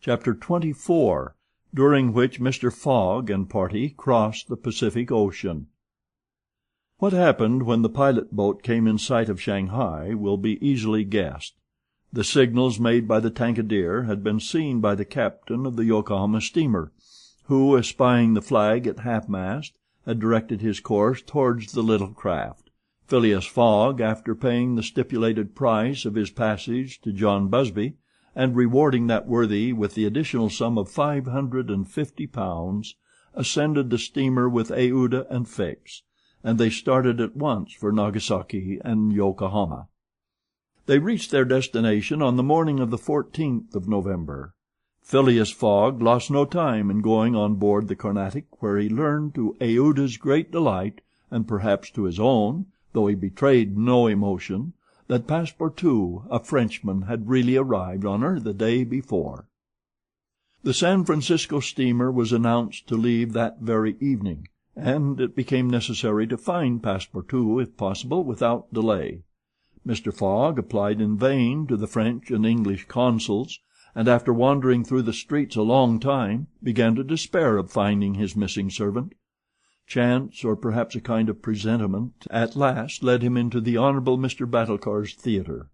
Chapter 24, during which Mr. Fogg and party crossed the Pacific Ocean. What happened when the pilot boat came in sight of Shanghai will be easily guessed. The signals made by the Tankadere had been seen by the captain of the Yokohama steamer, who, espying the flag at half-mast, had directed his course towards the little craft. Phileas Fogg, after paying the stipulated price of his passage to John Busby, and rewarding that worthy with the additional sum of £550, ascended the steamer with Aouda and Fix, and they started at once for Nagasaki and Yokohama. They reached their destination on the morning of the 14th of November. Phileas Fogg lost no time in going on board the Carnatic, where he learned, to Aouda's great delight, and perhaps to his own, though he betrayed no emotion, that Passepartout, a Frenchman, had really arrived on her the day before. The San Francisco steamer was announced to leave that very evening, and it became necessary to find Passepartout, if possible, without delay. Mr. Fogg applied in vain to the French and English consuls, and after wandering through the streets a long time, began to despair of finding his missing servant. Chance, or perhaps a kind of presentiment, at last led him into the Honorable Mr. Battlecar's theatre.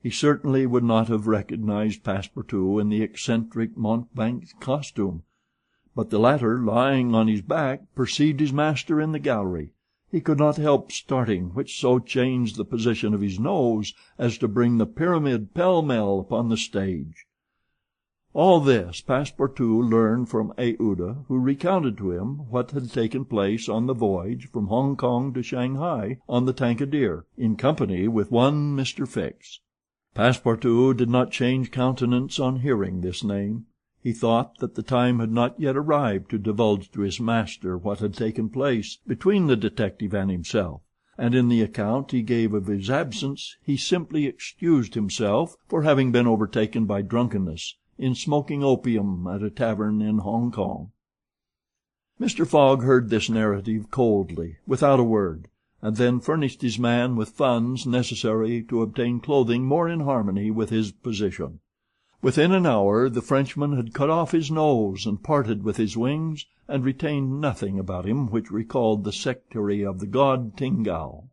He certainly would not have recognized Passepartout in the eccentric mountebank's costume, but the latter, lying on his back, perceived his master in the gallery. He could not help starting, which so changed the position of his nose as to bring the pyramid pell-mell upon the stage. All this Passepartout learned from Aouda, who recounted to him what had taken place on the voyage from Hong Kong to Shanghai on the Tankadere, in company with one Mr. Fix. Passepartout did not change countenance on hearing this name. He thought that the time had not yet arrived to divulge to his master what had taken place between the detective and himself, and in the account he gave of his absence he simply excused himself for having been overtaken by drunkenness in smoking opium at a tavern in Hong Kong. Mr. Fogg heard this narrative coldly, without a word, and then furnished his man with funds necessary to obtain clothing more in harmony with his position. Within an hour the Frenchman had cut off his nose and parted with his wings, and retained nothing about him which recalled the sectary of the god Tingao.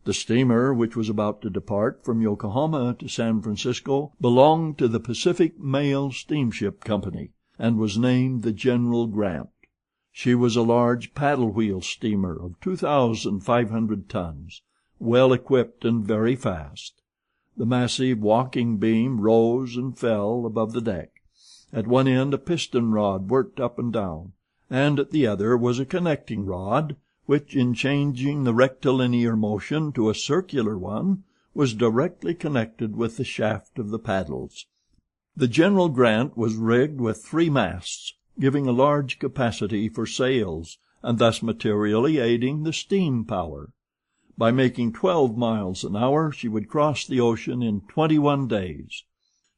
The steamer, which was about to depart from Yokohama to San Francisco, belonged to the Pacific Mail Steamship Company, and was named the General Grant. She was a large paddle-wheel steamer of 2,500 tons, well equipped and very fast. The massive walking beam rose and fell above the deck. At one end a piston rod worked up and down, and at the other was a connecting rod, which, in changing the rectilinear motion to a circular one, was directly connected with the shaft of the paddles. The General Grant was rigged with 3 masts, giving a large capacity for sails, and thus materially aiding the steam power. By making 12 miles an hour she would cross the ocean in 21 days.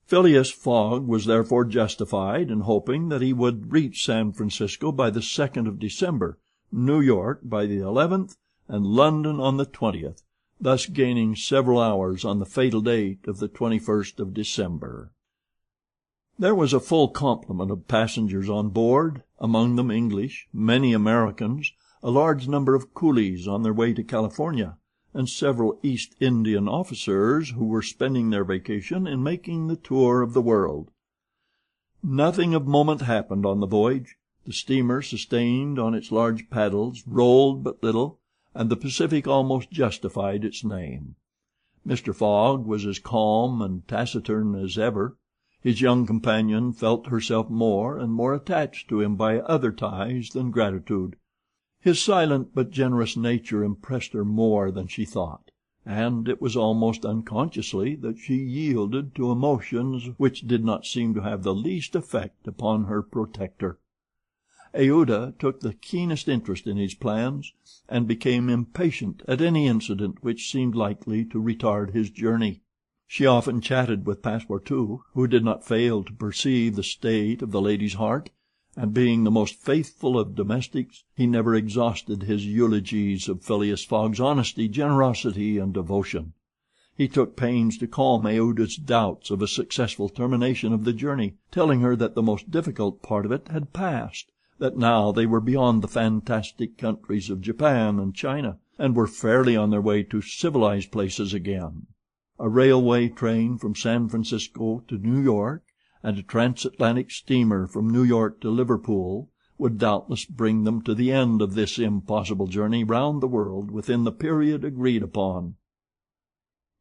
Phileas Fogg was therefore justified in hoping that he would reach San Francisco by the 2nd of December, New York by the 11th, and London on the 20th, thus gaining several hours on the fatal date of the 21st of December. There was a full complement of passengers on board, among them English, many Americans, a large number of coolies on their way to California, and several East Indian officers who were spending their vacation in making the tour of the world. Nothing of moment happened on the voyage. The steamer, sustained on its large paddles, rolled but little, and the Pacific almost justified its name. Mr. Fogg was as calm and taciturn as ever. His young companion felt herself more and more attached to him by other ties than gratitude. His silent but generous nature impressed her more than she thought, and it was almost unconsciously that she yielded to emotions which did not seem to have the least effect upon her protector. Aouda took the keenest interest in his plans, and became impatient at any incident which seemed likely to retard his journey. She often chatted with Passepartout, who did not fail to perceive the state of the lady's heart, and being the most faithful of domestics, he never exhausted his eulogies of Phileas Fogg's honesty, generosity, and devotion. He took pains to calm Aouda's doubts of a successful termination of the journey, telling her that the most difficult part of it had passed, that now they were beyond the fantastic countries of Japan and China, and were fairly on their way to civilized places again. A railway train from San Francisco to New York, and a transatlantic steamer from New York to Liverpool, would doubtless bring them to the end of this impossible journey round the world within the period agreed upon.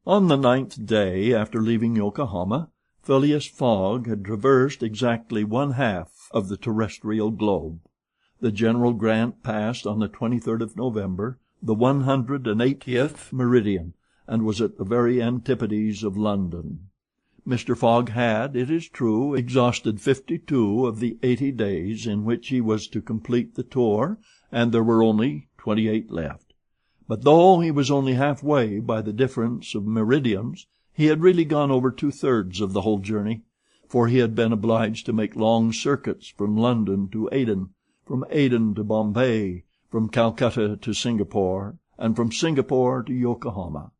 On the 9th day after leaving Yokohama, Phileas Fogg had traversed exactly 1/2 of the terrestrial globe. The General Grant passed on the 23rd of November the 180th meridian, and was at the very antipodes of London. Mr. Fogg had, it is true, exhausted 52 of the 80 days in which he was to complete the tour, and there were only 28 left. But though he was only halfway by the difference of meridians, he had really gone over 2/3 of the whole journey, for he had been obliged to make long circuits from London to Aden, from Aden to Bombay, from Calcutta to Singapore, and from Singapore to Yokohama.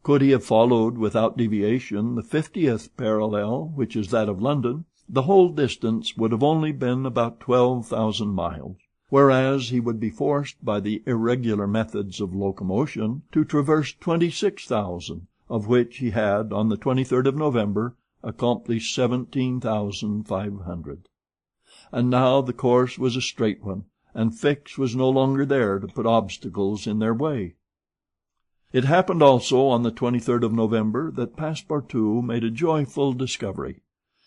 Could he have followed without deviation the 50th parallel, which is that of London, the whole distance would have only been about 12,000 miles. Whereas he would be forced by the irregular methods of locomotion to traverse 26,000, of which he had, on the 23rd of November, accomplished 17,500. And now the course was a straight one, and Fix was no longer there to put obstacles in their way. It happened also on the 23rd of November that Passepartout made a joyful discovery.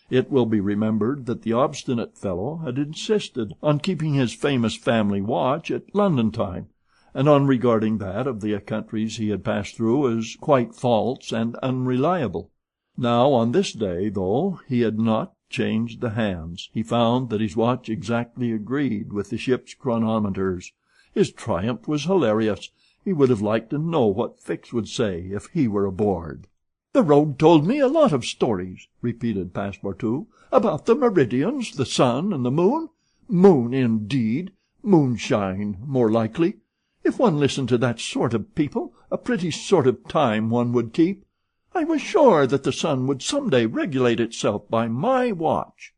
It will be remembered that the obstinate fellow had insisted on keeping his famous family watch at London time, and on regarding that of the countries he had passed through as quite false and unreliable. Now, on this day, though he had not changed the hands, he found that his watch exactly agreed with the ship's chronometers. His triumph was hilarious. He would have liked to know what Fix would say if he were aboard. "The rogue told me a lot of stories," repeated Passepartout, "about the meridians, the sun, and the moon. Moon, indeed! Moonshine, more likely. If one listened to that sort of people, a pretty sort of time one would keep. I was sure that the sun would some day regulate itself by my watch."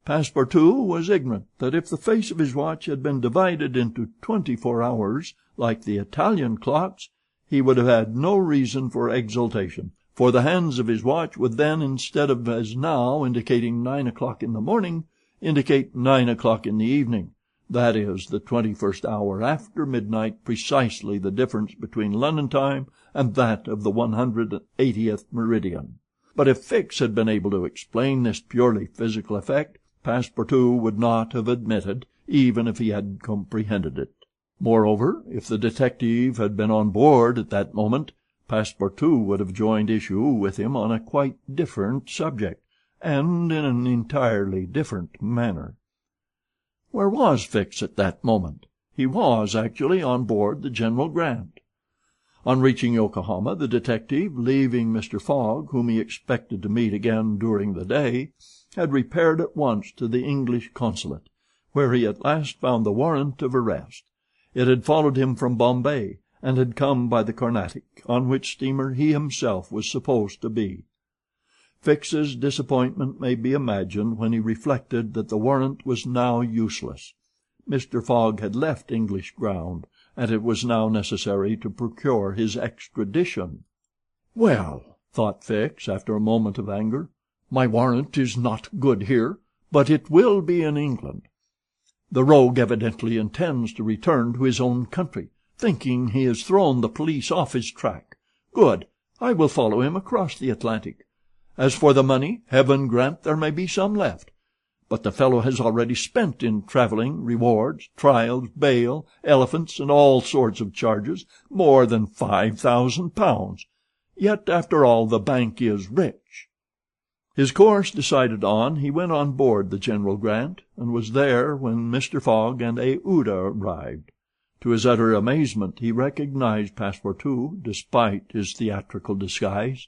Passepartout was ignorant that if the face of his watch had been divided into 24 hours, like the Italian clocks, he would have had no reason for exultation, for the hands of his watch would then, instead of as now indicating 9 o'clock in the morning, indicate 9 o'clock in the evening, that is, the 21st hour after midnight, precisely the difference between London time and that of the 180th meridian. But if Fix had been able to explain this purely physical effect, Passepartout would not have admitted, even if he had comprehended it. Moreover, if the detective had been on board at that moment, Passepartout would have joined issue with him on a quite different subject, and in an entirely different manner. Where was Fix at that moment? He was actually on board the General Grant. On reaching Yokohama, the detective, leaving Mr. Fogg, whom he expected to meet again during the day, had repaired at once to the English consulate, where he at last found the warrant of arrest. It had followed him from Bombay, and had come by the Carnatic, on which steamer he himself was supposed to be. Fix's disappointment may be imagined when he reflected that the warrant was now useless. Mr. Fogg had left English ground, and it was now necessary to procure his extradition. "Well," thought Fix, after a moment of anger, "my warrant is not good here, but it will be in England. The rogue evidently intends to return to his own country, thinking he has thrown the police off his track. Good, I will follow him across the Atlantic. As for the money, heaven grant there may be some left. But the fellow has already spent in travelling, rewards, trials, bail, elephants, and all sorts of charges, more than £5,000. Yet, after all, the bank is rich." His course decided on, he went on board the General Grant, and was there when Mr. Fogg and Aouda arrived. To his utter amazement he recognized Passepartout, despite his theatrical disguise.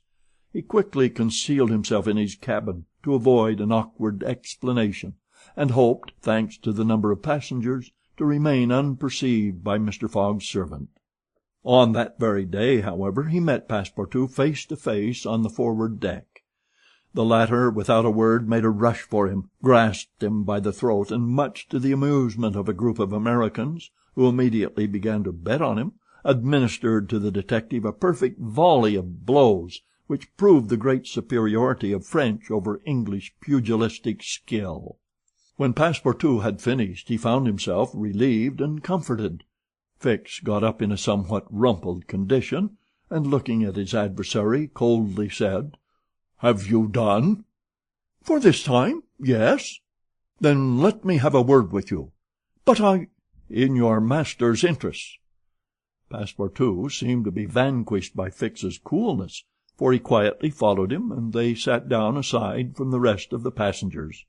He quickly concealed himself in his cabin to avoid an awkward explanation, and hoped, thanks to the number of passengers, to remain unperceived by Mr. Fogg's servant. On that very day, however, he met Passepartout face to face on the forward deck. The latter, without a word, made a rush for him, grasped him by the throat, and, much to the amusement of a group of Americans, who immediately began to bet on him, administered to the detective a perfect volley of blows, which proved the great superiority of French over English pugilistic skill. When Passepartout had finished, he found himself relieved and comforted. Fix got up in a somewhat rumpled condition, and, looking at his adversary, coldly said, "Have you done?" "For this time, yes." "Then let me have a word with you." "But "In your master's interests." Passepartout seemed to be vanquished by Fix's coolness, for he quietly followed him, and they sat down aside from the rest of the passengers.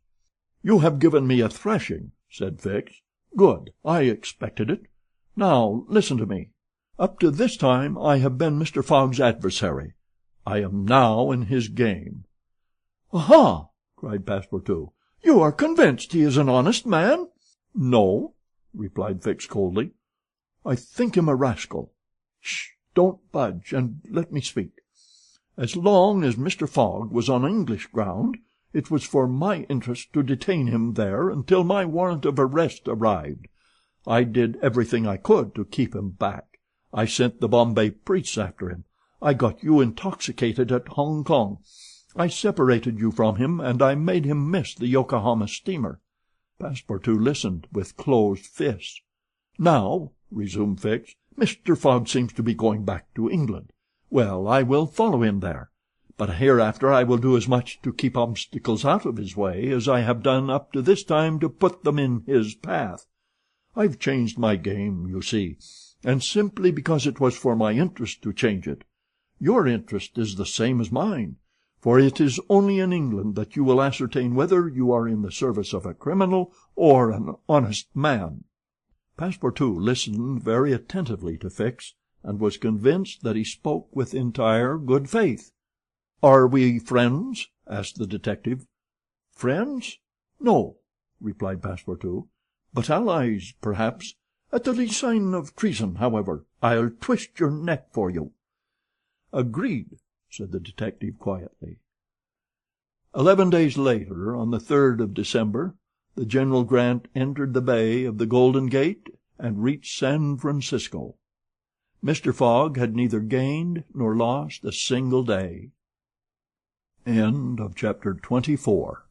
"You have given me a thrashing," said Fix. "Good. I expected it. Now listen to me. Up to this time I have been Mr. Fogg's adversary. I am now in his game." "Aha!" cried Passepartout. "You are convinced he is an honest man?" "No," replied Fix coldly. "I think him a rascal. Shh! Don't budge, and let me speak. As long as Mr. Fogg was on English ground, it was for my interest to detain him there until my warrant of arrest arrived. I did everything I could to keep him back. I sent the Bombay priests after him. I got you intoxicated at Hong Kong. I separated you from him, and I made him miss the Yokohama steamer." Passepartout listened with closed fists. "Now," resumed Fix, "Mr. Fogg seems to be going back to England. Well, I will follow him there, but hereafter I will do as much to keep obstacles out of his way as I have done up to this time to put them in his path. I've changed my game, you see, and simply because it was for my interest to change it. Your interest is the same as mine, for it is only in England that you will ascertain whether you are in the service of a criminal or an honest man." Passepartout listened very attentively to Fix, and was convinced that he spoke with entire good faith. "Are we friends?" asked the detective. "Friends? No," replied Passepartout. "But allies, perhaps. At the least sign of treason, however, I'll twist your neck for you." "Agreed," said the detective quietly. 11 days later, on the 3rd of December, the General Grant entered the bay of the Golden Gate and reached San Francisco. Mr. Fogg had neither gained nor lost a single day. End of chapter 24.